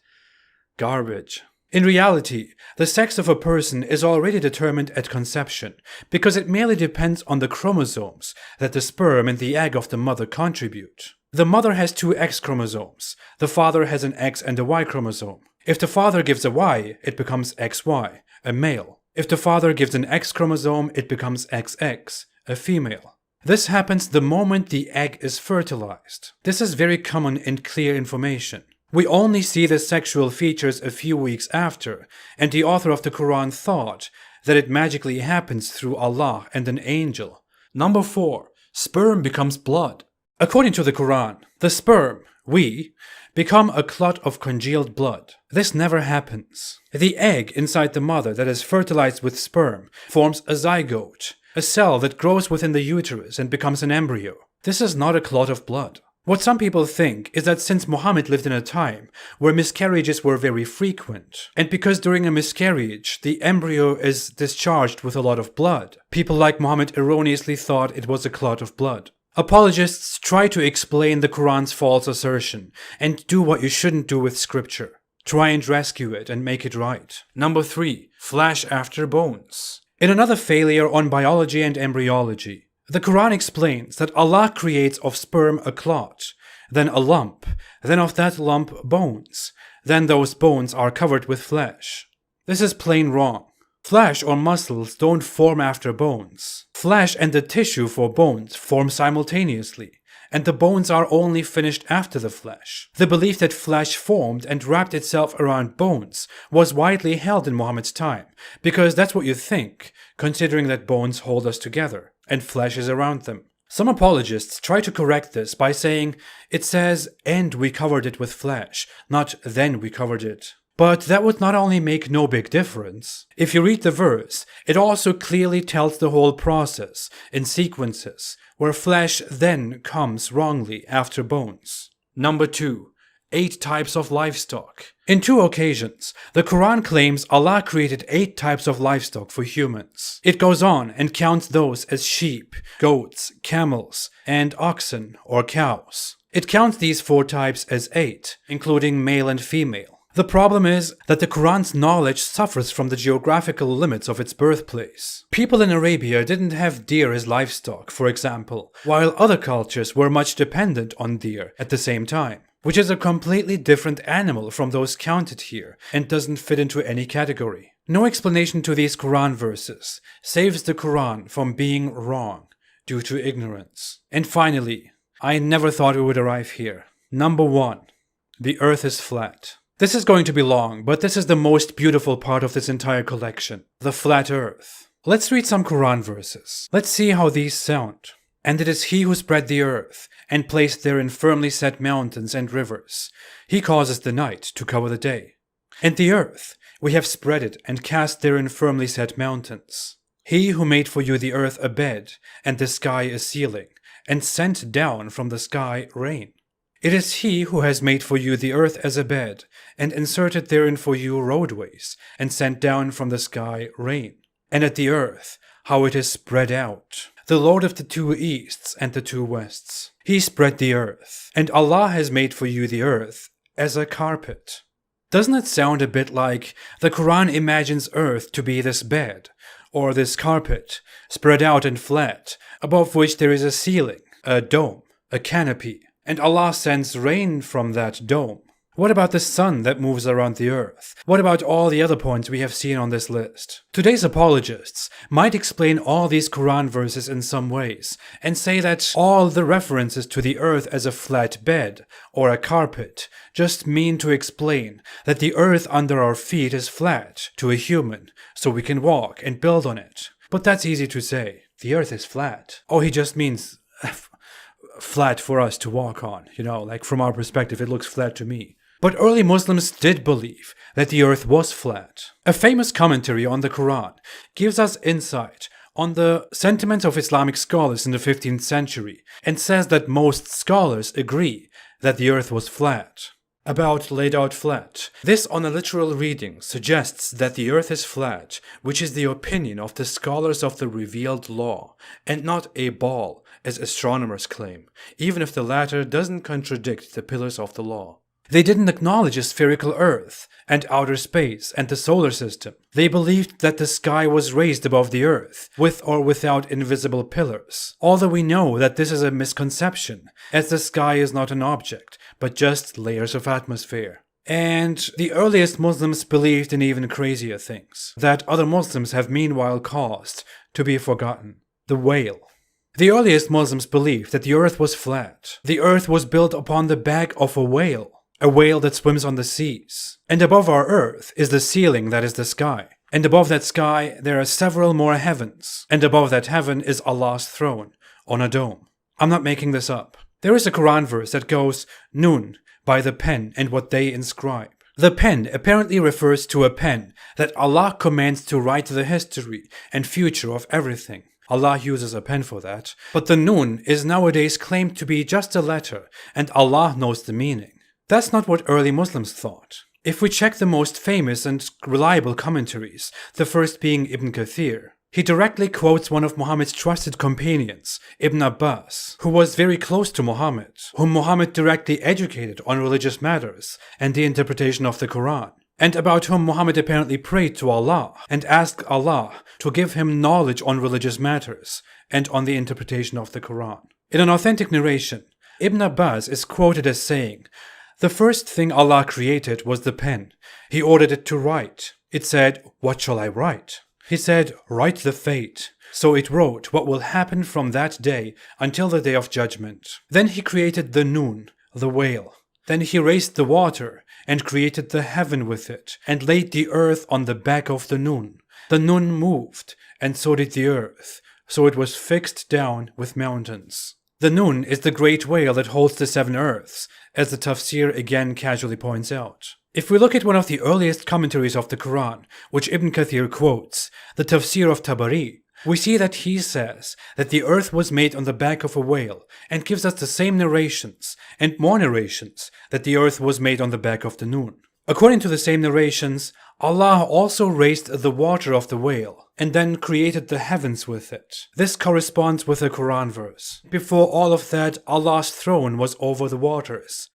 garbage. In reality, the sex of a person is already determined at conception because it merely depends on the chromosomes that the sperm and the egg of the mother contribute. The mother has 2 X chromosomes. The father has an X and a Y chromosome. If the father gives a Y, it becomes XY, a male. If the father gives an X chromosome, it becomes XX, a female. This happens the moment the egg is fertilized. This is very common and clear information. We only see the sexual features a few weeks after, and the author of the Quran thought that it magically happens through Allah and an angel. Number 4. Sperm becomes blood. According to the Quran, the sperm, we, become a clot of congealed blood. This never happens. The egg inside the mother that is fertilized with sperm forms a zygote, a cell that grows within the uterus and becomes an embryo. This is not a clot of blood. What some people think is that since Muhammad lived in a time where miscarriages were very frequent, and because during a miscarriage the embryo is discharged with a lot of blood, people like Muhammad erroneously thought it was a clot of blood. Apologists try to explain the Quran's false assertion and do what you shouldn't do with scripture. Try and rescue it and make it right. Number 3. Flesh after bones. In another failure on biology and embryology, the Quran explains that Allah creates of sperm a clot, then a lump, then of that lump bones, then those bones are covered with flesh. This is plain wrong. Flesh or muscles don't form after bones. Flesh and the tissue for bones form simultaneously, and the bones are only finished after the flesh. The belief that flesh formed and wrapped itself around bones was widely held in Muhammad's time, because that's what you think, considering that bones hold us together, and flesh is around them. Some apologists try to correct this by saying it says, and we covered it with flesh, not then we covered it. But that would not only make no big difference. If you read the verse, it also clearly tells the whole process in sequences, where flesh then comes wrongly after bones. Number 2. 8 types of livestock. In 2 occasions, the Quran claims Allah created 8 types of livestock for humans. It goes on and counts those as sheep, goats, camels, and oxen or cows. It counts these 4 types as 8, including male and female. The problem is that the Quran's knowledge suffers from the geographical limits of its birthplace. People in Arabia didn't have deer as livestock, for example, while other cultures were much dependent on deer at the same time, which is a completely different animal from those counted here and doesn't fit into any category. No explanation to these Quran verses saves the Quran from being wrong due to ignorance. And finally, I never thought we would arrive here. Number 1. The earth is flat. This is going to be long, but this is the most beautiful part of this entire collection. The flat earth. Let's read some Quran verses. Let's see how these sound. And it is He who spread the earth, and placed therein firmly set mountains and rivers. He causes the night to cover the day. And the earth, we have spread it, and cast therein firmly set mountains. He who made for you the earth a bed, and the sky a ceiling, and sent down from the sky rain. It is He who has made for you the earth as a bed, and inserted therein for you roadways, and sent down from the sky rain. And at the earth, how it is spread out, the Lord of the 2 easts and the 2 wests. He spread the earth, and Allah has made for you the earth as a carpet. Doesn't it sound a bit like the Quran imagines earth to be this bed, or this carpet, spread out and flat, above which there is a ceiling, a dome, a canopy, and Allah sends rain from that dome? What about the sun that moves around the earth? What about all the other points we have seen on this list? Today's apologists might explain all these Quran verses in some ways and say that all the references to the earth as a flat bed or a carpet just mean to explain that the earth under our feet is flat to a human, so we can walk and build on it. But that's easy to say. The earth is flat. Oh, he just means flat for us to walk on. Like from our perspective, it looks flat to me. But early Muslims did believe that the earth was flat. A famous commentary on the Quran gives us insight on the sentiments of Islamic scholars in the 15th century and says that most scholars agree that the earth was flat. About laid out flat. This on a literal reading suggests that the earth is flat, which is the opinion of the scholars of the revealed law, and not a ball, as astronomers claim, even if the latter doesn't contradict the pillars of the law. They didn't acknowledge a spherical earth and outer space and the solar system. They believed that the sky was raised above the earth, with or without invisible pillars. Although we know that this is a misconception, as the sky is not an object, but just layers of atmosphere. And the earliest Muslims believed in even crazier things, that other Muslims have meanwhile caused to be forgotten. The whale. The earliest Muslims believed that the earth was flat. The earth was built upon the back of a whale that swims on the seas. And above our earth is the ceiling that is the sky. And above that sky there are several more heavens. And above that heaven is Allah's throne, on a dome. I'm not making this up. There is a Quran verse that goes, Nun, by the pen and what they inscribe. The pen apparently refers to a pen that Allah commands to write the history and future of everything. Allah uses a pen for that. But the Nun is nowadays claimed to be just a letter, and Allah knows the meaning. That's not what early Muslims thought. If we check the most famous and reliable commentaries, the first being Ibn Kathir, he directly quotes one of Muhammad's trusted companions, Ibn Abbas, who was very close to Muhammad, whom Muhammad directly educated on religious matters and the interpretation of the Quran, and about whom Muhammad apparently prayed to Allah and asked Allah to give him knowledge on religious matters and on the interpretation of the Quran. In an authentic narration, Ibn Abbas is quoted as saying, "The first thing Allah created was the pen. He ordered it to write. It said, 'What shall I write?' He said, 'Write the fate.' So it wrote what will happen from that day until the day of judgment. Then he created the Nun, the whale. Then he raised the water and created the heaven with it and laid the earth on the back of the Nun. The Nun moved, and so did the earth, so it was fixed down with mountains." The Nun is the great whale that holds the 7 earths, as the Tafsir again casually points out. If we look at one of the earliest commentaries of the Quran, which Ibn Kathir quotes, the Tafsir of Tabari, we see that he says that the earth was made on the back of a whale and gives us the same narrations and more narrations that the earth was made on the back of the Nun. According to the same narrations, Allah also raised the water of the whale and then created the heavens with it. This corresponds with a Quran verse. Before all of that, Allah's throne was over the waters.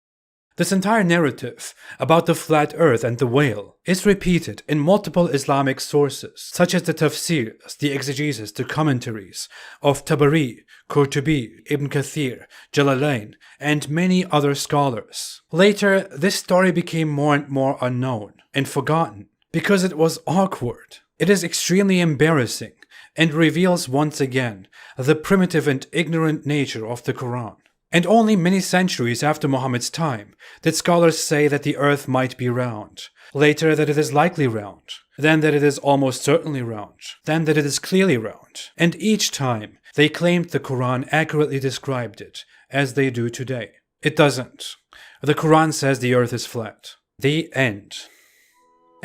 This entire narrative about the flat earth and the whale is repeated in multiple Islamic sources, such as the tafsirs, the exegesis, the commentaries of Tabari, Qurtubi, Ibn Kathir, Jalalain, and many other scholars. Later, this story became more and more unknown and forgotten because it was awkward. It is extremely embarrassing and reveals once again the primitive and ignorant nature of the Quran. And only many centuries after Muhammad's time did scholars say that the earth might be round, later that it is likely round, then that it is almost certainly round, then that it is clearly round, and each time they claimed the Quran accurately described it, as they do today. It doesn't. The Quran says the earth is flat. The end.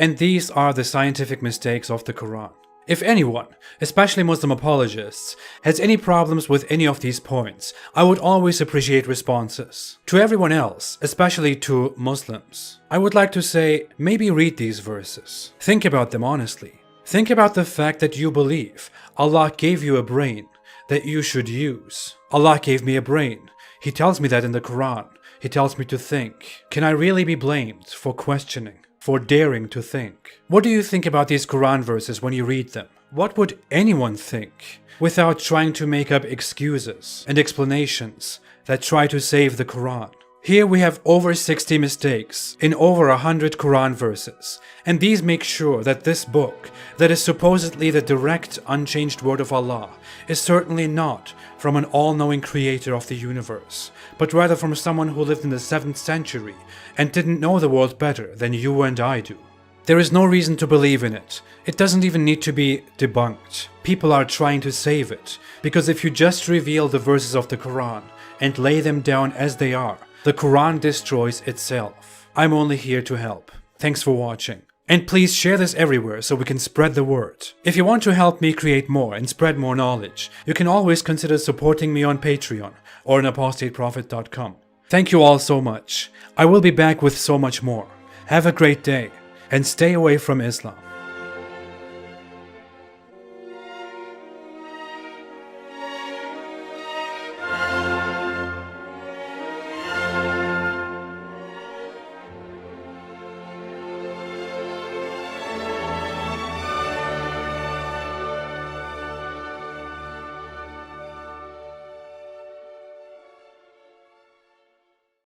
And these are the scientific mistakes of the Quran. If anyone, especially Muslim apologists, has any problems with any of these points, I would always appreciate responses. To everyone else, especially to Muslims, I would like to say, maybe read these verses. Think about them honestly. Think about the fact that you believe Allah gave you a brain that you should use. Allah gave me a brain. He tells me that in the Quran. He tells me to think. Can I really be blamed for questioning? For daring to think? What do you think about these Quran verses when you read them? What would anyone think without trying to make up excuses and explanations that try to save the Quran? Here we have over 60 mistakes in over 100 Quran verses, and these make sure that this book, that is supposedly the direct, unchanged word of Allah, is certainly not from an all-knowing creator of the universe, but rather from someone who lived in the 7th century and didn't know the world better than you and I do. There is no reason to believe in it. It doesn't even need to be debunked. People are trying to save it, because if you just reveal the verses of the Quran and lay them down as they are, the Quran destroys itself. I'm only here to help. Thanks for watching. And please share this everywhere so we can spread the word. If you want to help me create more and spread more knowledge, you can always consider supporting me on Patreon or on apostateprophet.com. Thank you all so much. I will be back with so much more. Have a great day and stay away from Islam.